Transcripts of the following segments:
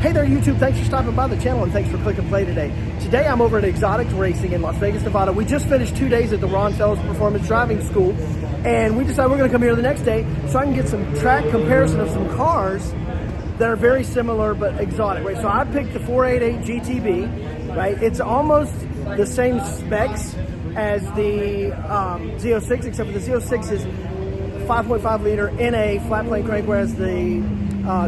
Hey there YouTube, thanks for stopping by the channel and thanks for clicking play today. Today I'm over at Exotics Racing in Las Vegas, Nevada. We just finished 2 days at the Ron Fellows Performance Driving School and we decided we're going to come here the next day so I can get some track comparison of some cars that are very similar but exotic, right? So I picked the 488 GTB, right? It's almost the same specs as the Z06, except for the Z06 is 5.5 liter in a flat plane crank, whereas the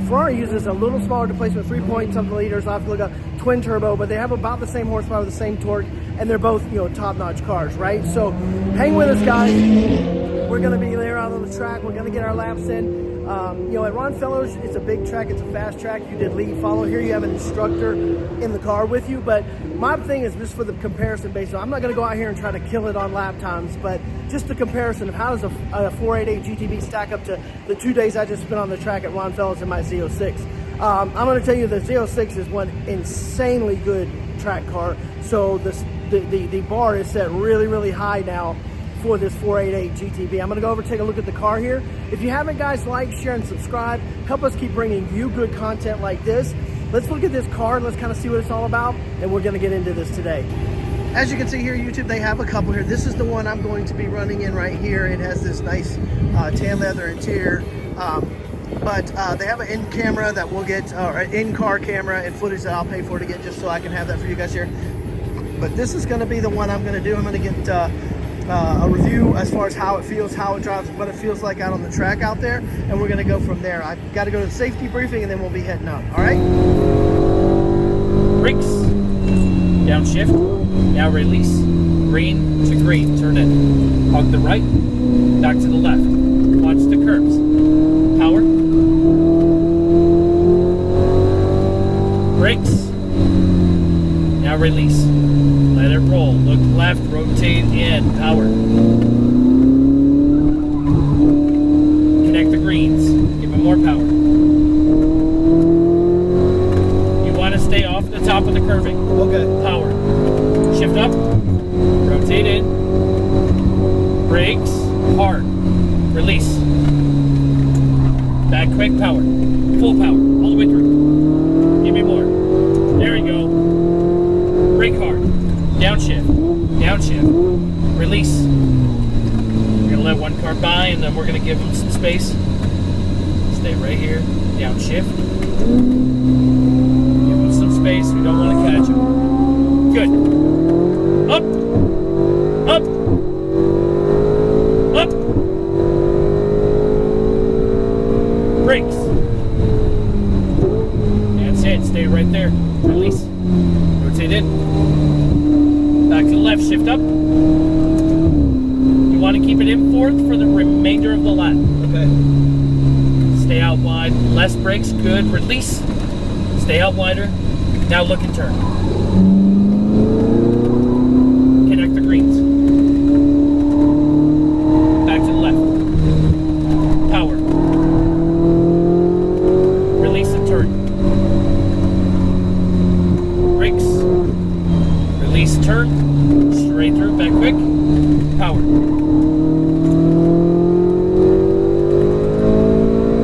Ferrari uses a little smaller displacement, 3-point-something liters. I have to look up twin turbo, but they have about the same horsepower, the same torque, and they're both, you know, top-notch cars, right? So hang with us, guys. We're going to be there out on the track. We're going to get our laps in. You know, at Ron Fellows, it's a big track. It's a fast track. You did lead follow. Here you have an instructor in the car with you. But my thing is just for the comparison base. So I'm not going to go out here and try to kill it on lap times, but just the comparison of how does a 488 GTB stack up to the 2 days I just spent on the track at Ron Fellows in my Z06. I'm going to tell you the Z06 is one insanely good track car. So the bar is set really, really high now for this 488 GTB. I'm going to go over and take a look at the car here. If you haven't, guys, like, share, and subscribe. Help us keep bringing you good content like this. Let's look at this car and let's kind of see what it's all about, and we're going to get into this today. As you can see here, YouTube, they have a couple here. This is the one I'm going to be running in right here. It has this nice tan leather interior, but they have an in camera that we'll get, or an in-car camera and footage that I'll pay for to get, just so I can have that for you guys here. But this is going to be the one I'm going to do. I'm going to get a review as far as how it feels, how it drives, what it feels like out on the track out there, and we're going to go from there. I've got to go to the safety briefing and then we'll be heading out. All right? Brakes, downshift, now release, green to green, turn in. Hug the right, back to the left, watch the curves, power, brakes, now release. Let it roll. Look left, rotate in, power. Connect the greens. Give it more power. You want to stay off the top of the curving. Okay. Power. Shift up. Rotate in. Brakes. Hard. Release. Back quick, power. Full power. All the way through. Give me more. There you go. Brake hard. Downshift, downshift, release. We're gonna let one car by and then we're gonna give them some space. Stay right here, downshift. Give them some space, we don't wanna catch them. Good. Up, up, up. Brakes. That's it, stay right there, release. Rotate in. Back to the left, shift up. You want to keep it in fourth for the remainder of the lap. Okay. Stay out wide, less brakes, good. Release. Stay out wider. Now look and turn. Connect the greens. Back to the left. Power. Release and turn. Brakes. Release, turn, straight through, back quick, power.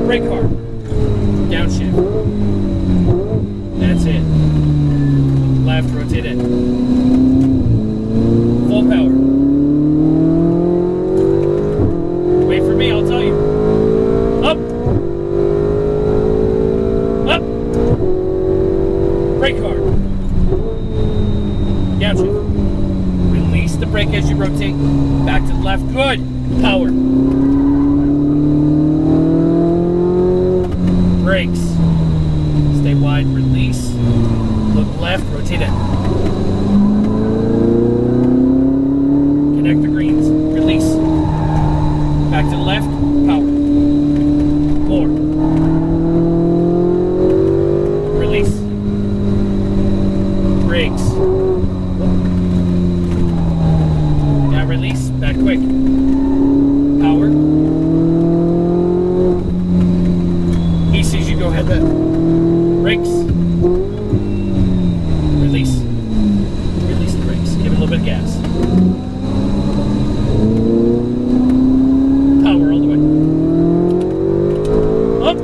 Brake hard, downshift. That's it. Left, rotate in. Full power. Wait for me, I'll tell you. Up. Up. Brake hard. Downshift. Release the brake as you rotate. Back to the left. Good. Power. Brakes. Stay wide. Release. Look left. Rotate in. Connect the greens. Release. Back to the left. Power. More. Release. Brakes. Now release, back quick. Power. Easy as you go ahead. Brakes. Release. Release the brakes. Give it a little bit of gas. Power all the way. Up.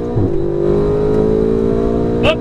Up.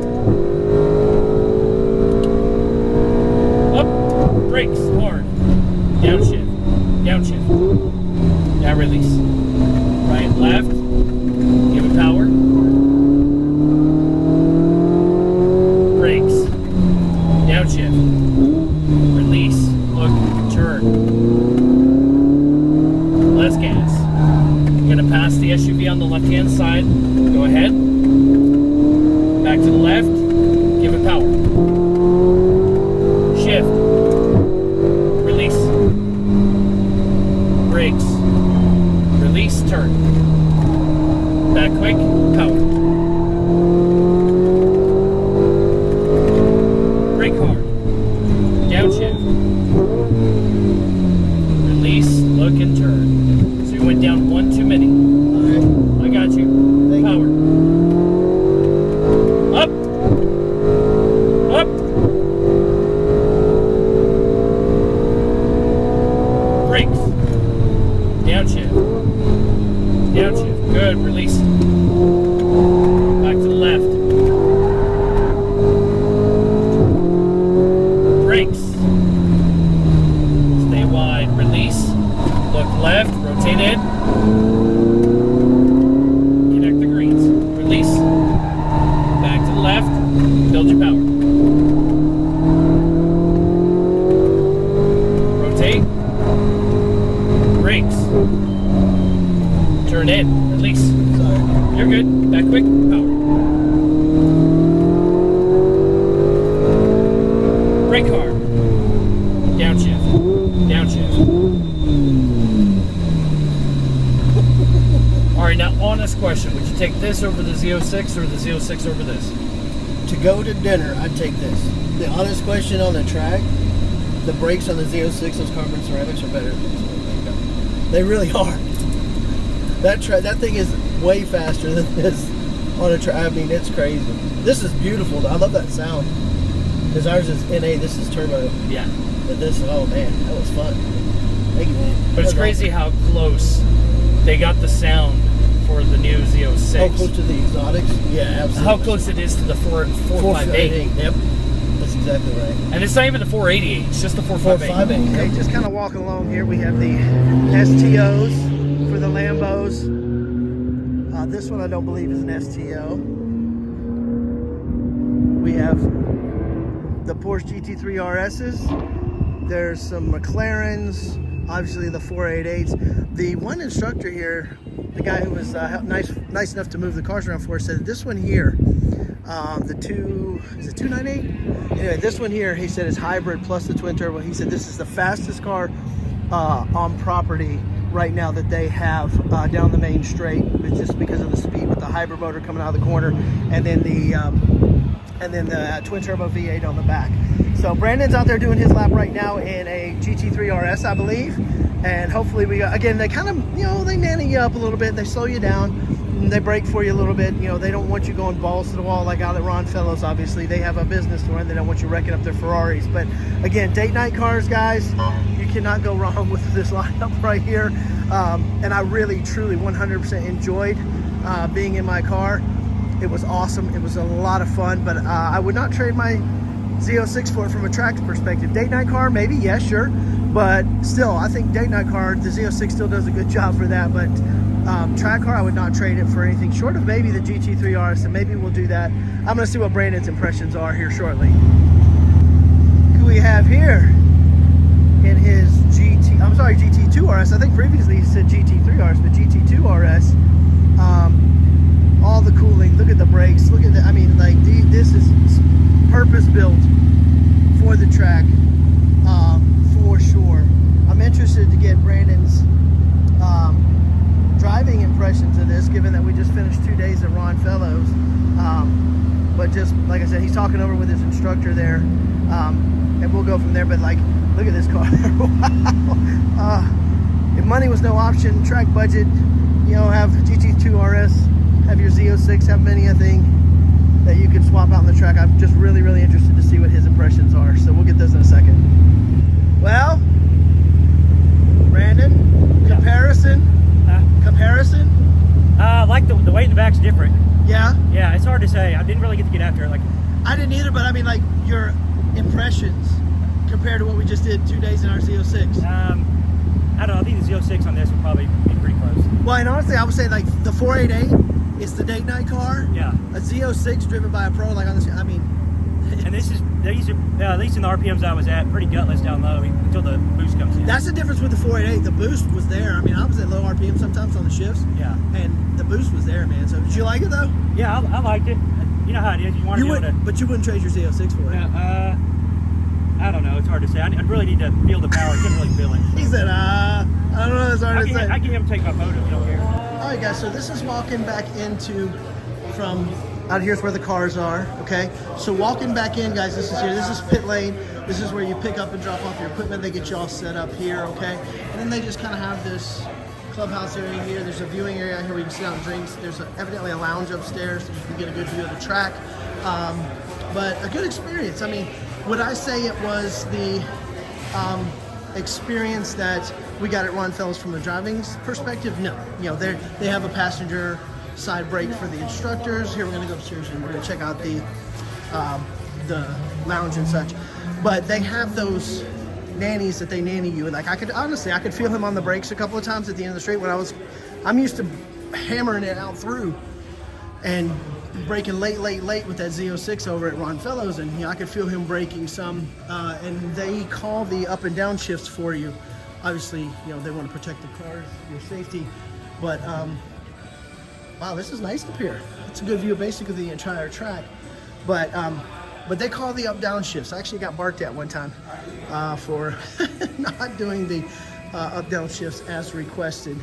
Z06 or the Z06 over this? To go to dinner, I'd take this. The honest question on the track, the brakes on the Z06, those carbon ceramics are better than this. They really are. That thing is way faster than this on a track. I mean, it's crazy. This is beautiful. I love that sound. Because ours is NA, this is turbo. Yeah. But this, oh man, that was fun. Thank you, man. But it's crazy how close they got the sound for the new Z06. How close to the exotics? Yeah, absolutely. How close it is to the 458. Yep, that's exactly right. And it's not even the 488, it's just the 458. 458. Okay, just kind of walking along here. We have the STOs for the Lambos. This one I don't believe is an STO. We have the Porsche GT3 RSs. There's some McLarens. Obviously the 488s. The one instructor here, the guy who was nice enough to move the cars around for us, said this one here, is it 298? Anyway, this one here, he said is hybrid plus the twin turbo. He said this is the fastest car on property right now that they have down the main straight. It's just because of the speed with the hybrid motor coming out of the corner, and then the twin turbo V8 on the back. So Brandon's out there doing his lap right now in a GT3 RS, I believe. And hopefully again, they kind of, they nanny you up a little bit. They slow you down. And they brake for you a little bit. They don't want you going balls to the wall like out at Ron Fellows, obviously. They have a business to run. They don't want you wrecking up their Ferraris. But again, date night cars, guys, you cannot go wrong with this lineup right here. And I really, truly 100% enjoyed being in my car. It was awesome. It was a lot of fun, but I would not trade my Z06 for it from a track perspective. Date night car, maybe, yeah, sure. But still, I think date night car, the Z06 still does a good job for that. But track car, I would not trade it for anything short of maybe the GT3 RS, and maybe we'll do that. I'm going to see what Brandon's impressions are here shortly. Who we have here in his GT2 RS. I think previously he said GT3 RS, but GT2 RS. All the cooling, look at the brakes, look at the, I mean, like, this is purpose built for the track, for sure. I'm interested to get Brandon's driving impressions of this, given that we just finished 2 days at Ron Fellows. But just, like I said, he's talking over with his instructor there, and we'll go from there. But, like, look at this car. Wow. If money was no option, track budget, have GT2 RS, have your Z06, have many a thing that you could swap out on the track. I'm just really, really interested to see what his impressions are. So we'll get those in a second. Well, Brandon, comparison? Comparison? I like the weight in the back's different. Yeah? Yeah, it's hard to say. I didn't really get to get after it. Like, I didn't either, but I mean, like, your impressions compared to what we just did 2 days in our Z06. I don't know. I think the Z06 on this would probably be pretty close. Well, and honestly, I would say, like, the 488 is the date night car. Yeah. A Z06 driven by a pro, like, on this, I mean. And these are, at least in the RPMs I was at, pretty gutless down low until the boost comes in. That's the difference with the 488. The boost was there. I mean, I was at low RPM sometimes on the shifts. Yeah. And the boost was there, man. So, did you like it, though? Yeah, I liked it. You know how it is. You want to be able to. But you wouldn't trade your Z06 for it. I don't know. It's hard to say. I really need to feel the power. I couldn't really feel it. He said, I don't know. It's hard to say. I can have him take my photo if you don't care. All right, guys. So this is walking back into from out here's where the cars are. Okay. So walking back in, guys. This is here. This is pit lane. This is where you pick up and drop off your equipment. They get you all set up here. Okay. And then they just kind of have this clubhouse area here. There's a viewing area out here where you can sit down and drinks. There's evidently a lounge upstairs so you can get a good view of the track. But a good experience. I mean, would I say it was the experience that we got at Ron Fellows from the driving perspective? No. They have a passenger side brake for the instructors. Here we're going to go upstairs and we're going to check out the lounge and such. But they have those nannies that they nanny you, and like I could feel him on the brakes a couple of times at the end of the straight when I'm used to hammering it out through and braking late with that Z06 over at Ron Fellows, and I could feel him braking some, and they call the up and down shifts for you. Obviously, they want to protect the cars, your safety, but wow, this is nice up here. It's a good view of basically the entire track, but they call the up down shifts. I actually got barked at one time for not doing the up down shifts as requested.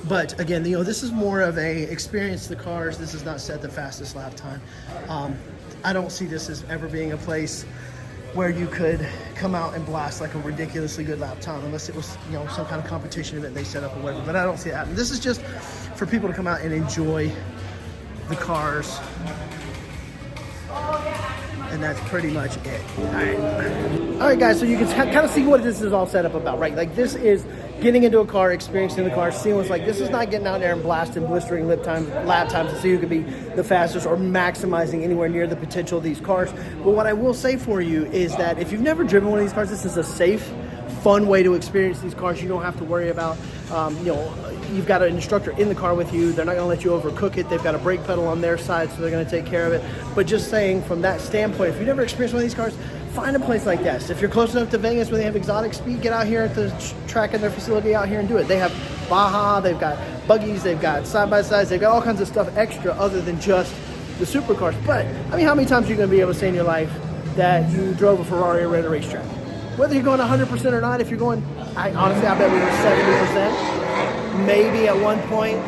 But again, this is more of a experience the cars. This is not set the fastest lap time. I don't see this as ever being a place where you could come out and blast like a ridiculously good lap time, unless it was some kind of competition event they set up or whatever. But I don't see that. This is just for people to come out and enjoy the cars. And that's pretty much it. All right, guys, so you can kind of see what this is all set up about, right? Like, this is getting into a car, experiencing the car, seeing what's like. This is not getting out there and blasting, blistering lap times to see who can be the fastest or maximizing anywhere near the potential of these cars. But what I will say for you is that if you've never driven one of these cars, this is a safe, fun way to experience these cars. You don't have to worry about, you've got an instructor in the car with you. They're not going to let you overcook it. They've got a brake pedal on their side, so they're going to take care of it. But just saying, from that standpoint, if you've never experienced one of these cars, find a place like this. If you're close enough to Vegas where they have exotic speed, get out here at the track in their facility out here and do it. They have Baja, they've got buggies, they've got side-by-sides, they've got all kinds of stuff extra other than just the supercars. But, I mean, how many times are you going to be able to say in your life that you drove a Ferrari or ran a racetrack? Whether you're going 100% or not, if you're going, honestly, I bet we were 70%. Maybe at one point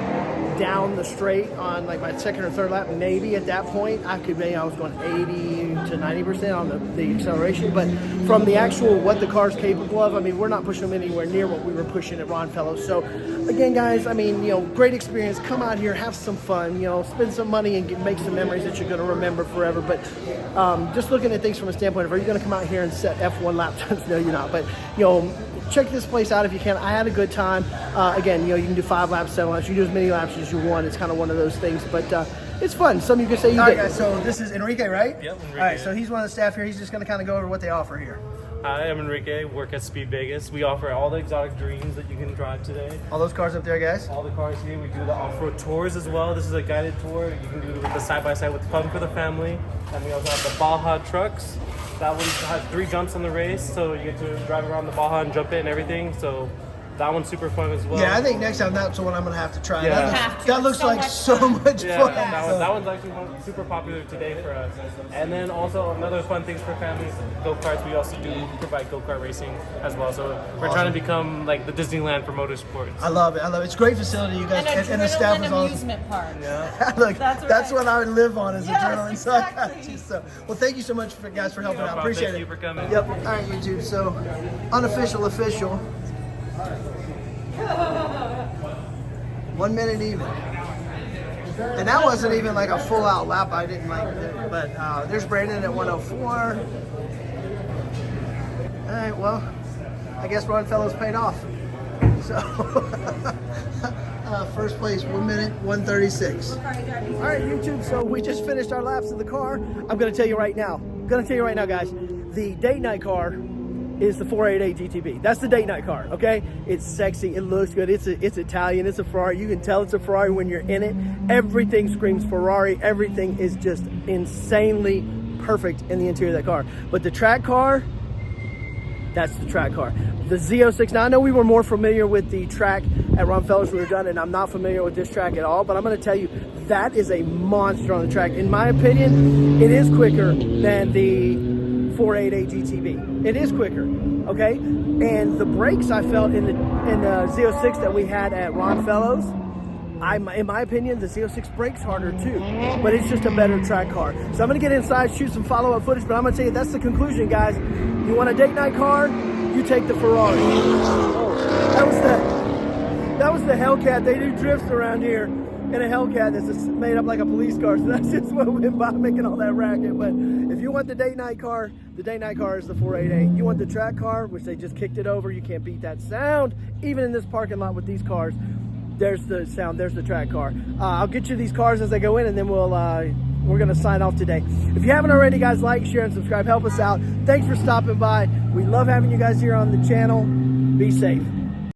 down the straight on like my second or third lap, maybe at that point I was going 80 to 90% on the acceleration. But from the actual what the car's capable of, I mean, we're not pushing them anywhere near what we were pushing at Ron Fellows. So again, guys, I mean, great experience. Come out here, have some fun, spend some money and make some memories that you're going to remember forever. But just looking at things from a standpoint of, are you going to come out here and set F1 lap times? No, you're not. But check this place out if you can. I had a good time. Again, you can do 5 laps, 7 laps. You can do as many laps as you want. It's kind of one of those things, but it's fun. Some of you can say you did. All right, guys, so this is Enrique, right? Yep, Enrique. All right, so he's one of the staff here. He's just going to kind of go over what they offer here. Hi, I'm Enrique, work at Speed Vegas. We offer all the exotic dreams that you can drive today. All those cars up there, guys? All the cars here. We do the off-road tours as well. This is a guided tour. You can do it with the side-by-side with fun for the family. And we also have the Baja trucks. That one has 3 jumps on the race, so you get to drive around the Baja and jump it and everything. So that one's super fun as well. Yeah, I think next time that's the one I'm going to have to try. Yeah. That looks like so much fun. That one's actually super popular today for us. And then also another fun things for families, go-karts. We also do provide go-kart racing as well. So we're trying to become like the Disneyland for motorsports. I love it. It's a great facility, you guys. And the staff is awesome. Amusement park. Yeah. Look, that's right. What I would live on as a adrenaline. Exactly. So, well, thank you so much, guys, for helping out. Appreciate it. Thank you for coming. Yep. All right, YouTube. So, unofficial, official. 1 minute even. And that wasn't even like a full out lap. I didn't like it. But there's Brandon at 104. All right, well, I guess Ron Fellows paid off. So, first place, 1 minute, 136. All right, YouTube, so we just finished our laps of the car. I'm going to tell you right now, guys, the date night car is the 488 GTB. That's the date night car, okay? It's sexy, it looks good, it's Italian, it's a Ferrari. You can tell it's a Ferrari when you're in it. Everything screams Ferrari. Everything is just insanely perfect in the interior of that car. But the track car, that's the track car. The Z06, now I know we were more familiar with the track at Ron Fellows we were done, and I'm not familiar with this track at all, but I'm gonna tell you, that is a monster on the track. In my opinion, it is quicker than the 488 GTB. It is quicker, okay? And the brakes I felt in the Z06 that we had at Ron Fellows, in my opinion, the Z06 brakes harder too, but it's just a better track car. So I'm gonna get inside, shoot some follow-up footage, but I'm gonna tell you, that's the conclusion, guys. You want a date night car? You take the Ferrari. Oh, that was the Hellcat. They do drifts around here in a Hellcat that's made up like a police car. So that's just what went by making all that racket. But if you want the date night car is the 488. You want the track car, which they just kicked it over. You can't beat that sound. Even in this parking lot with these cars, there's the sound, there's the track car. I'll get you these cars as they go in, and then we're gonna sign off today. If you haven't already, guys, like, share, and subscribe. Help us out. Thanks for stopping by. We love having you guys here on the channel. Be safe.